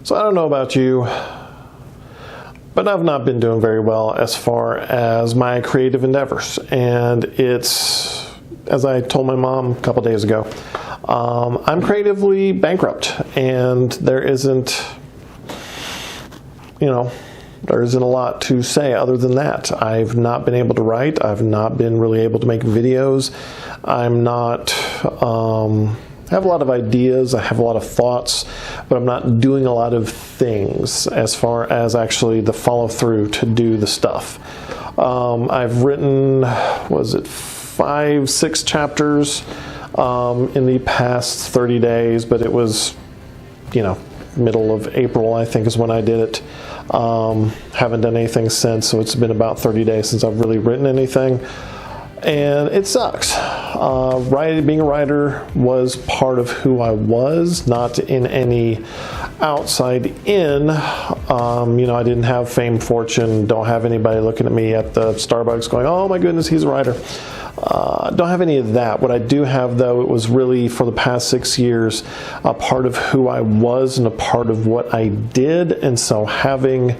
So I don't know about you, but I've not been doing very well as far as my creative endeavors. And it's, as I told my mom a couple days ago, I'm creatively bankrupt, and there isn't a lot to say other than that. I've not been able to write. I've not been really able to make videos. I'm not, I have a lot of ideas. I have a lot of thoughts, but I'm not doing a lot of things as far as actually the follow through to do the stuff. I've written, 5-6 chapters in the past 30 days, but it was, middle of April, I think, is when I did it. Haven't done anything since, so it's been about 30 days since I've really written anything, and it sucks. Being a writer was part of who I was, not in any outside in. I didn't have fame, fortune, don't have anybody looking at me at the Starbucks going, oh my goodness, he's a writer. Don't have any of that. What I do have, though, it was really for the past 6 years a part of who I was and a part of what I did, and so having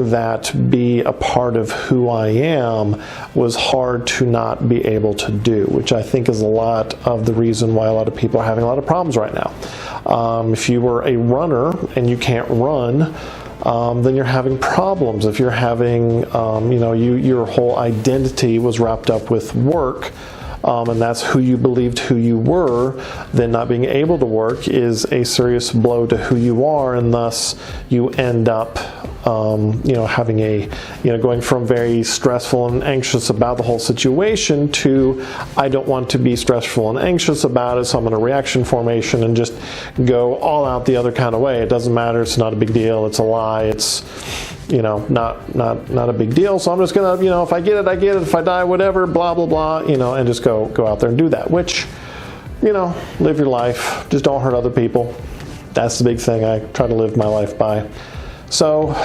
that be a part of who I am was hard to not be able to do, which I think is a lot of the reason why a lot of people are having a lot of problems right now. If you were a runner and you can't run, then you're having problems. If you're having, your whole identity was wrapped up with work, and that's who you believed who you were, then not being able to work is a serious blow to who you are, and thus you end up having going from very stressful and anxious about the whole situation to I don't want to be stressful and anxious about it, so I'm in a reaction formation and just go all out the other kind of way. It doesn't matter, it's not a big deal, it's a lie, it's not a big deal, so I'm just gonna, if I get it, I get it, if I die, whatever, blah blah blah, and just go out there and do that, which, live your life, just don't hurt other people. That's the big thing I try to live my life by. So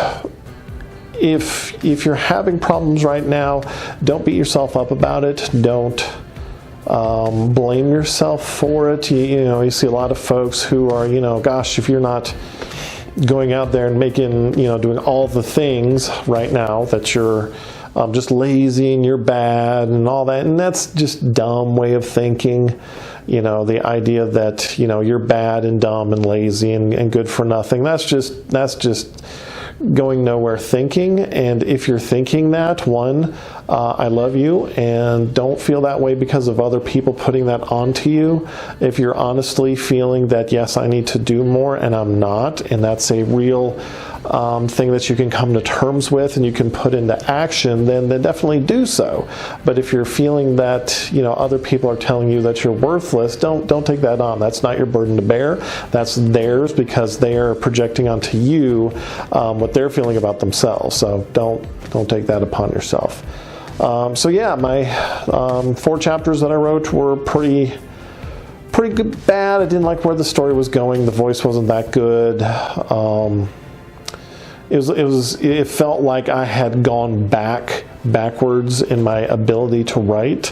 if you're having problems right now, don't beat yourself up about it. Don't blame yourself for it. You see a lot of folks who are, gosh, if you're not going out there and making, doing all the things right now, that you're just lazy and you're bad and all that. And that's just dumb way of thinking. The idea that, you're bad and dumb and lazy and good for nothing. That's just going nowhere thinking. And if you're thinking that, I love you, and don't feel that way because of other people putting that onto you. If you're honestly feeling that, yes, I need to do more and I'm not, and that's a real thing that you can come to terms with and you can put into action, then definitely do so. But if you're feeling that other people are telling you that you're worthless, don't take that on. That's not your burden to bear. That's theirs, because they are projecting onto you what they're feeling about themselves. So don't take that upon yourself. My 4 chapters that I wrote were pretty good, bad. I didn't like where the story was going. The voice wasn't that good. It felt like I had gone backwards in my ability to write,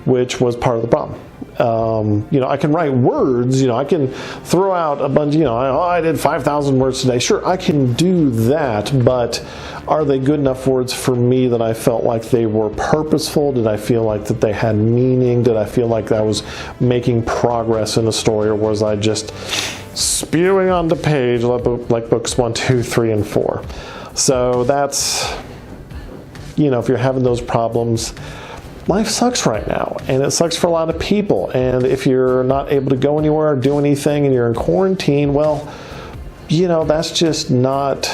which was part of the problem. I can write words, I can throw out a bunch, I did 5,000 words today. Sure, I can do that, but are they good enough words for me that I felt like they were purposeful? Did I feel like that they had meaning? Did I feel like I was making progress in a story, or was I just spewing onto page like books 1, 2, 3, and 4? So that's, if you're having those problems, life sucks right now, and it sucks for a lot of people. And if you're not able to go anywhere or do anything and you're in quarantine, well, that's just not,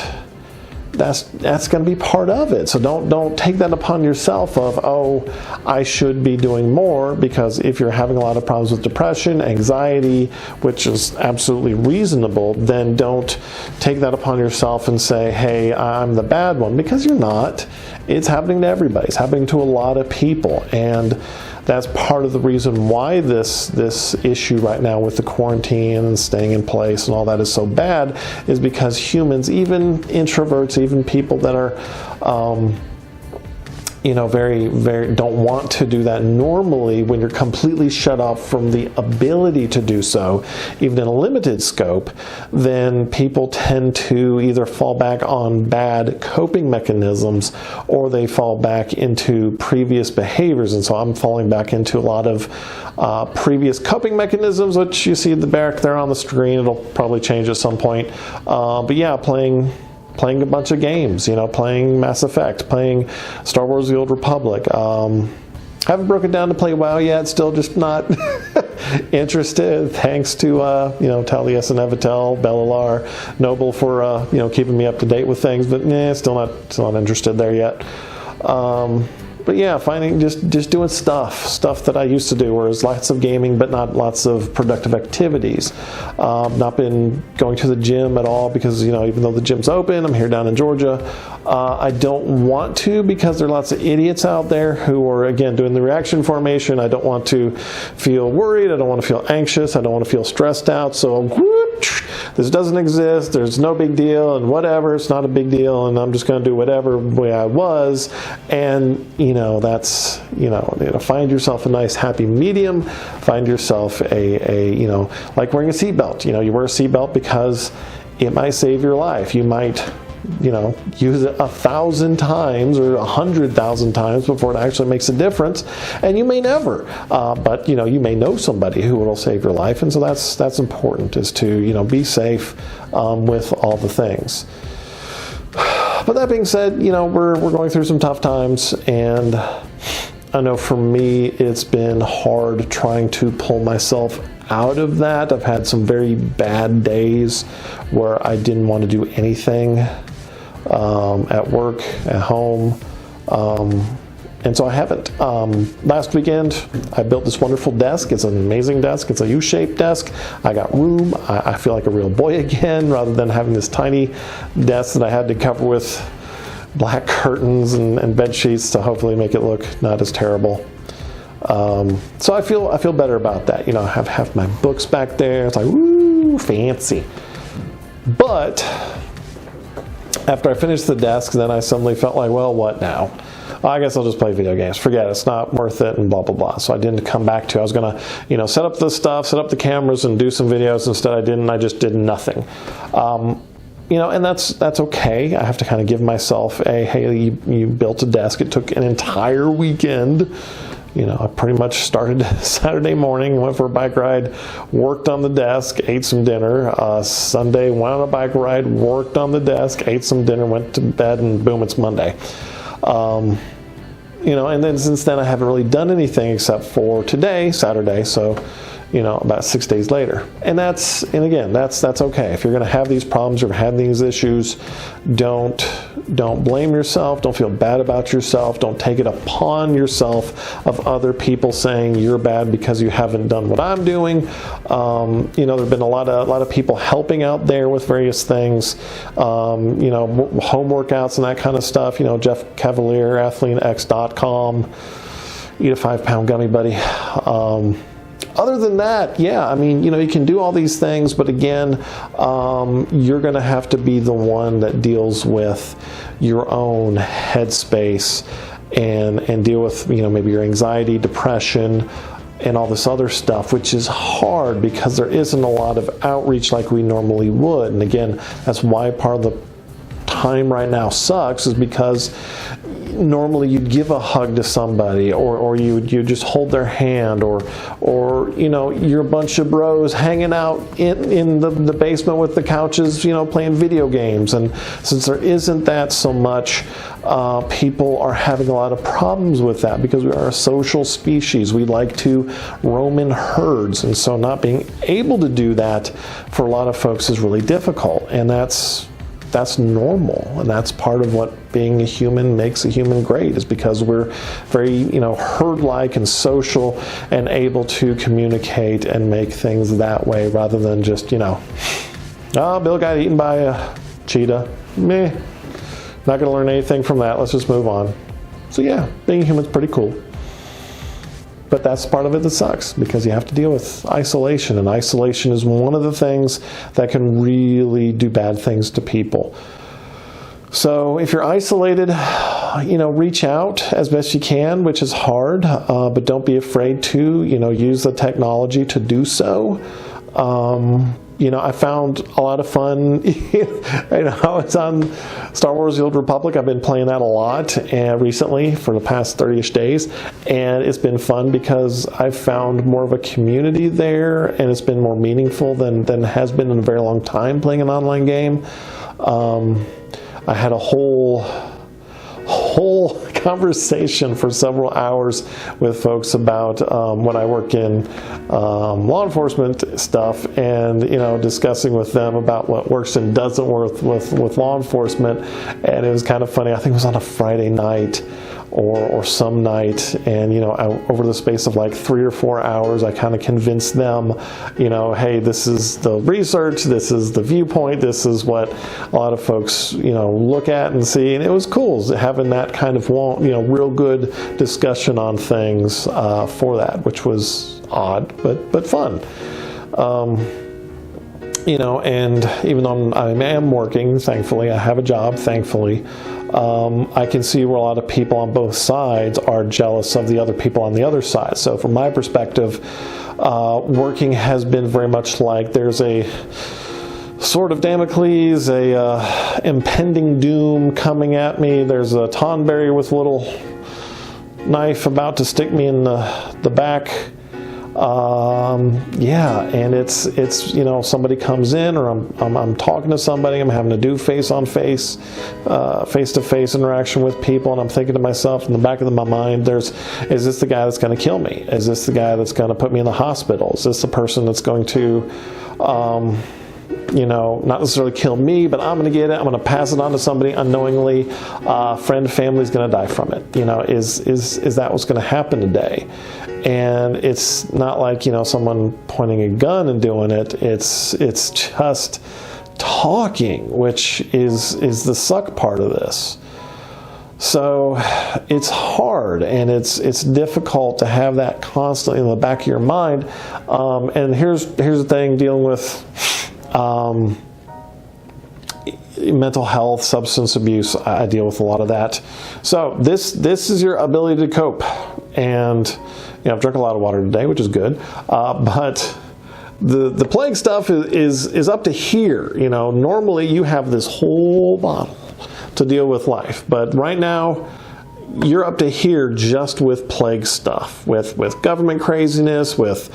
that's going to be part of it. So don't take that upon yourself of, oh, I should be doing more, because if you're having a lot of problems with depression, anxiety, which is absolutely reasonable, then don't take that upon yourself and say, hey, I'm the bad one, because you're not. It's happening to everybody. It's happening to a lot of people, and that's part of the reason why this issue right now with the quarantine and staying in place and all that is so bad, is because humans, even introverts, even people that are very don't want to do that normally when you're completely shut off from the ability to do so, even in a limited scope, then people tend to either fall back on bad coping mechanisms or they fall back into previous behaviors. And so I'm falling back into a lot of previous coping mechanisms, which you see the back there on the screen. It'll probably change at some point. But yeah, playing a bunch of games, playing Mass Effect, playing Star Wars The Old Republic. Haven't broken down to play WoW yet, still just not interested. Thanks to, Taliesin, Evitel, Bellalar, Noble for, keeping me up to date with things, but still not interested there yet. But yeah, finding just doing stuff that I used to do, whereas lots of gaming but not lots of productive activities. Not been going to the gym at all because even though the gym's open, I'm here down in Georgia. I don't want to because there are lots of idiots out there who are again doing the reaction formation. I don't want to feel worried. I don't want to feel anxious. I don't want to feel stressed out. So whoop, this doesn't exist. There's no big deal and whatever. It's not a big deal, and I'm just going to do whatever way I was. And that's find yourself a nice happy medium. Find yourself a like wearing a seatbelt. You wear a seatbelt because it might save your life. You might use it 1,000 times or 100,000 times before it actually makes a difference, and you may never. But you may know somebody who will save your life, and so that's important, is to be safe with all the things. But that being said, we're going through some tough times, and I know for me it's been hard trying to pull myself out of that. I've had some very bad days where I didn't want to do anything at work, at home, and so I haven't. Last weekend I built this wonderful desk. It's an amazing desk. It's a U-shaped desk. I got room. I feel like a real boy again, rather than having this tiny desk that I had to cover with black curtains and bed sheets to hopefully make it look not as terrible. So I feel better about that. I have my books back there. It's like, woo, fancy. But after I finished the desk, then I suddenly felt like, well, what now? I guess I'll just play video games. Forget it. It's not worth it, and blah, blah, blah. So I didn't come back to it. I was going to, set up the stuff, set up the cameras, and do some videos. Instead, I didn't. I just did nothing. And that's okay. I have to kind of give myself hey, you built a desk. It took an entire weekend. I pretty much started Saturday morning, went for a bike ride, worked on the desk, ate some dinner. Sunday, went on a bike ride, worked on the desk, ate some dinner, went to bed, and boom, it's Monday. And then since then I haven't really done anything except for today, Saturday, so about 6 days later. And that's okay. If you're going to have these problems or have these issues, don't blame yourself. Don't feel bad about yourself. Don't take it upon yourself of other people saying you're bad because you haven't done what I'm doing. There've been a lot of people helping out there with various things, home workouts and that kind of stuff. Jeff Cavalier, AthleanX.com, eat a 5-pound gummy, buddy. Other than that, yeah, you can do all these things, but again, you're going to have to be the one that deals with your own headspace and deal with, maybe your anxiety, depression, and all this other stuff, which is hard because there isn't a lot of outreach like we normally would. And again, that's why part of the time right now sucks, is because normally you'd give a hug to somebody, or you just hold their hand, or you're a bunch of bros hanging out in the basement with the couches, playing video games. And since there isn't that so much, people are having a lot of problems with that because we are a social species. We like to roam in herds, and so not being able to do that for a lot of folks is really difficult, and that's normal, and that's part of what being a human makes a human great, is because we're very herd-like and social and able to communicate and make things that way, rather than just Bill got eaten by a cheetah, meh, not going to learn anything from that, let's just move on. So yeah, being a human's pretty cool. But that's part of it that sucks, because you have to deal with isolation, and isolation is one of the things that can really do bad things to people. So if you're isolated, reach out as best you can, which is hard, but don't be afraid to, use the technology to do so. I found a lot of fun. I was on Star Wars: The Old Republic. I've been playing that a lot recently for the past 30-ish days, and it's been fun because I've found more of a community there, and it's been more meaningful than has been in a very long time playing an online game. I had a whole conversation for several hours with folks about when I work in law enforcement stuff, and discussing with them about what works and doesn't work with law enforcement. And it was kind of funny. I think it was on a Friday night or some night, and over the space of like 3 or 4 hours, I kind of convinced them, hey, this is the research, this is the viewpoint, this is what a lot of folks look at and see. And it was cool having that kind of real good discussion on things for that, which was odd but fun. And even though I am working, thankfully, I have a job, thankfully, I can see where a lot of people on both sides are jealous of the other people on the other side. So from my perspective, working has been very much like there's a sort of Damocles, a impending doom coming at me. There's a Tonberry with a little knife about to stick me in the back. And it's somebody comes in, or I'm talking to somebody, I'm having to do face-to-face interaction with people, and I'm thinking to myself in the back of my mind, is this the guy that's going to kill me? Is this the guy that's going to put me in the hospital? Is this the person that's going to not necessarily kill me, but I'm going to get it, I'm going to pass it on to somebody unknowingly, friend, family's going to die from it. Is that what's going to happen today? And it's not like, someone pointing a gun and doing it. It's just talking, which is the suck part of this. So it's hard, and it's difficult to have that constantly in the back of your mind. And here's the thing, dealing with mental health, substance abuse, I deal with a lot of that. So this is your ability to cope. And I've drunk a lot of water today, which is good. But the plague stuff is up to here. Normally you have this whole bottle to deal with life, but right now you're up to here just with plague stuff, with government craziness, with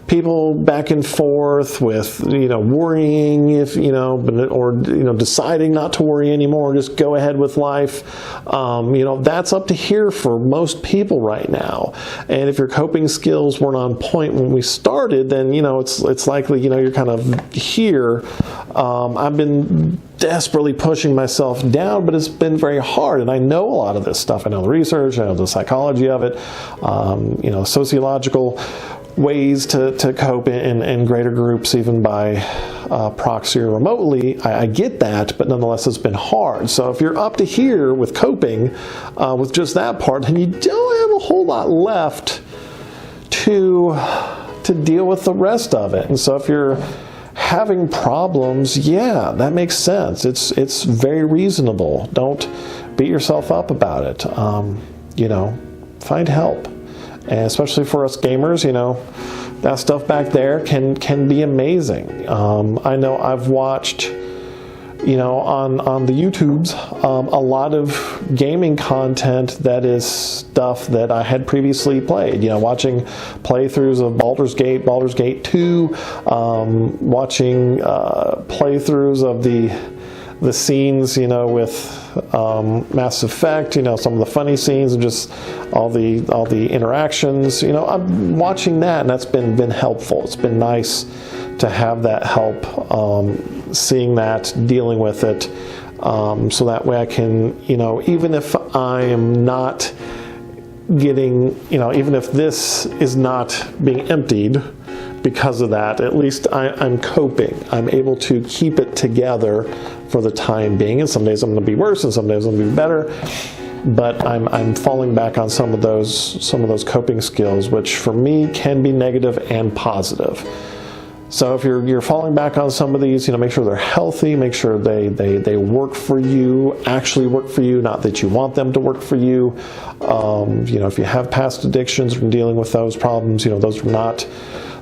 people back and forth, with worrying deciding not to worry anymore, just go ahead with life. That's up to here for most people right now. And if your coping skills weren't on point when we started, then it's likely you're kind of here. I've been desperately pushing myself down, but it's been very hard, and I know a lot of this stuff. I know the research, I know the psychology of it, sociological ways to cope in greater groups, even by proxy or remotely. I get that, but nonetheless it's been hard. So if you're up to here with coping with just that part, then you don't have a whole lot left to deal with the rest of it. And so if you're having problems, yeah, that makes sense. It's very reasonable. Don't beat yourself up about it. Find help. And especially for us gamers, that stuff back there can be amazing. I know I've watched, on the YouTubes, a lot of gaming content that is stuff that I had previously played. Watching playthroughs of Baldur's Gate 2, watching playthroughs of the scenes, with Mass Effect, some of the funny scenes and just all the interactions. I'm watching that, and that's been helpful. It's been nice to have that help, seeing that, dealing with it, so that way I can, even if I am not getting, even if this is not being emptied because of that, at least I'm coping. I'm able to keep it together for the time being. And some days I'm going to be worse, and some days I'm going to be better. But I'm falling back on some of those coping skills, which for me can be negative and positive. So if you're falling back on some of these, make sure they're healthy, make sure they work for you, actually work for you, not that you want them to work for you. If you have past addictions and dealing with those problems, those are not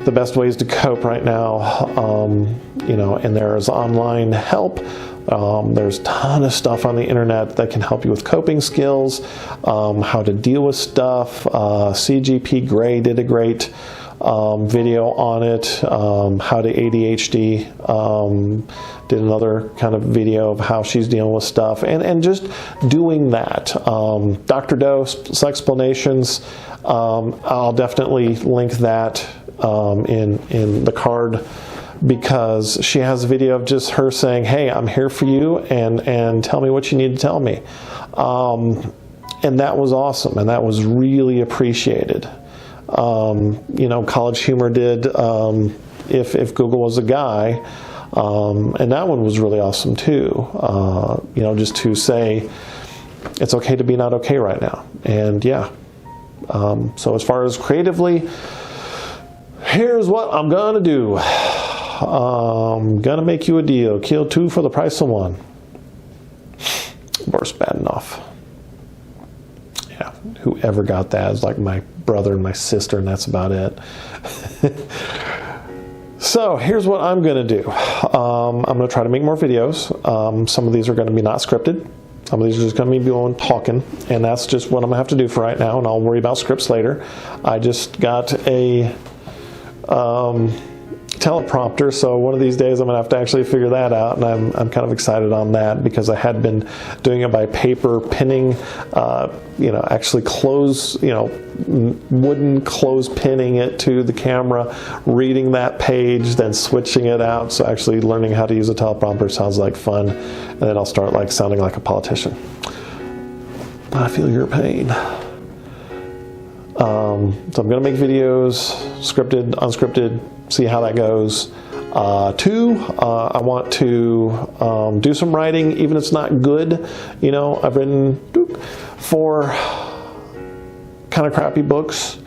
the best ways to cope right now. And there's online help. There's a ton of stuff on the internet that can help you with coping skills, how to deal with stuff. CGP Grey did a great video on it. How to ADHD did another kind of video of how she's dealing with stuff, and just doing that. Dr. Doe's explanations, I'll definitely link that in the card, because she has a video of just her saying, hey, I'm here for you, and tell me what you need to tell me. And that was awesome, and that was really appreciated. College Humor did if Google was a guy, and that one was really awesome too. Just to say it's okay to be not okay right now. And yeah, so as far as creatively, here's what I'm gonna do. I'm gonna make you a deal. Kill two for the price of one. Worse bad enough. Yeah, whoever got that is like my brother and my sister, and that's about it. So here's what I'm gonna do. I'm gonna try to make more videos. Some of these are gonna be not scripted. Some of these are just gonna be going talking, and that's just what I'm gonna have to do for right now, and I'll worry about scripts later. I just got a teleprompter, so one of these days I'm gonna have to actually figure that out, and I'm kind of excited on that, because I had been doing it by paper pinning, actually wooden close pinning it to the camera, reading that page, then switching it out. So actually learning how to use a teleprompter sounds like fun, and then I'll start sounding like a politician. I feel your pain. So I'm gonna make videos, scripted, unscripted, see how that goes. Two, I want to do some writing, even if it's not good. I've written 4 kind of crappy books,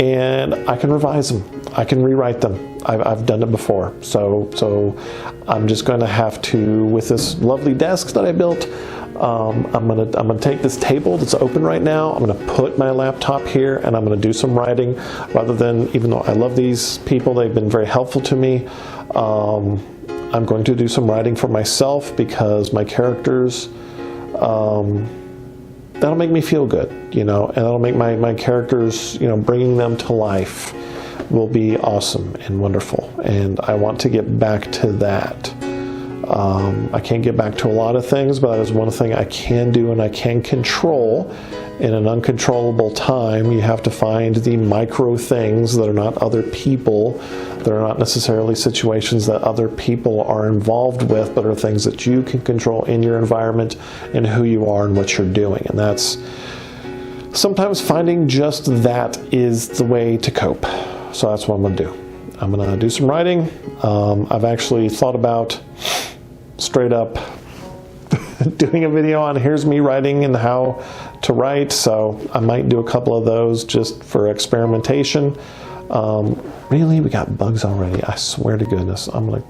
and I can revise them. I can rewrite them. I've done it before. So I'm just going to have to, with this lovely desk that I built, I'm gonna take this table that's open right now, I'm gonna put my laptop here, and I'm gonna do some writing, rather than, even though I love these people, they've been very helpful to me, I'm going to do some writing for myself, because my characters, that'll make me feel good, and that'll make my characters, bringing them to life will be awesome and wonderful, and I want to get back to that. I can't get back to a lot of things, but that is one thing I can do and I can control. In an uncontrollable time, you have to find the micro things that are not other people, that are not necessarily situations that other people are involved with, but are things that you can control in your environment and who you are and what you're doing. And that's sometimes finding just that is the way to cope. So that's what I'm going to do. I'm going to do some writing. I've actually thought about straight up doing a video on here's me writing and how to write, so I might do a couple of those just for experimentation. Really, we got bugs already. I swear to goodness, I'm gonna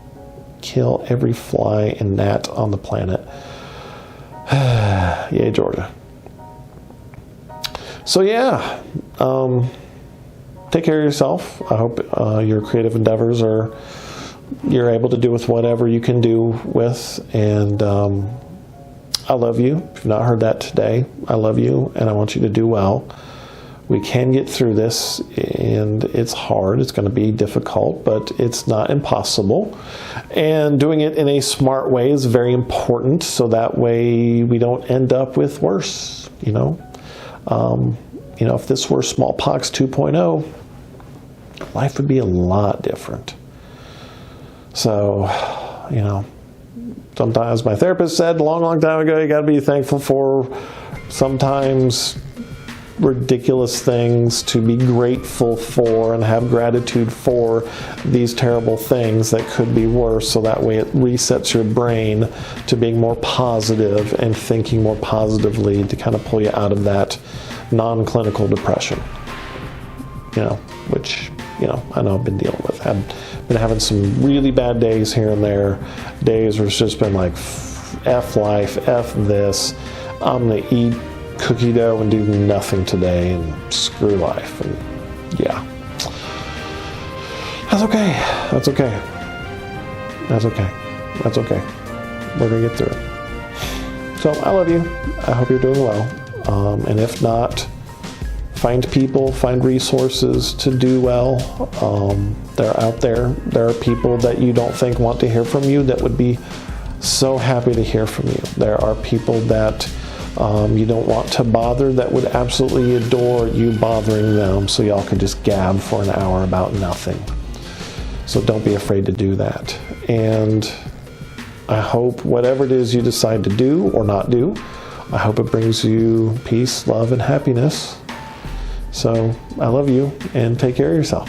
kill every fly and gnat on the planet. Yay, Georgia. So yeah, take care of yourself. I hope your creative endeavors you're able to do with whatever you can do with, and I love you. If you've not heard that today, I love you, and I want you to do well. We can get through this, and it's hard. It's going to be difficult, but it's not impossible. And doing it in a smart way is very important, so that way we don't end up with worse. If this were smallpox 2.0, life would be a lot different. So, sometimes my therapist said a long, long time ago, you got to be thankful for sometimes ridiculous things, to be grateful for and have gratitude for these terrible things that could be worse, so that way it resets your brain to being more positive and thinking more positively, to kind of pull you out of that non-clinical depression, which I know I've been dealing with. Had Been having some really bad days here and there. Days where it's just been like, F life, F this. I'm going to eat cookie dough and do nothing today and screw life. And yeah. That's okay. That's okay. That's okay. That's okay. We're going to get through it. So I love you. I hope you're doing well. And if not, find people, find resources to do well. They're out there. There are people that you don't think want to hear from you that would be so happy to hear from you. There are people that you don't want to bother that would absolutely adore you bothering them, so y'all can just gab for an hour about nothing. So don't be afraid to do that. And I hope whatever it is you decide to do or not do, I hope it brings you peace, love, and happiness. So I love you, and take care of yourself.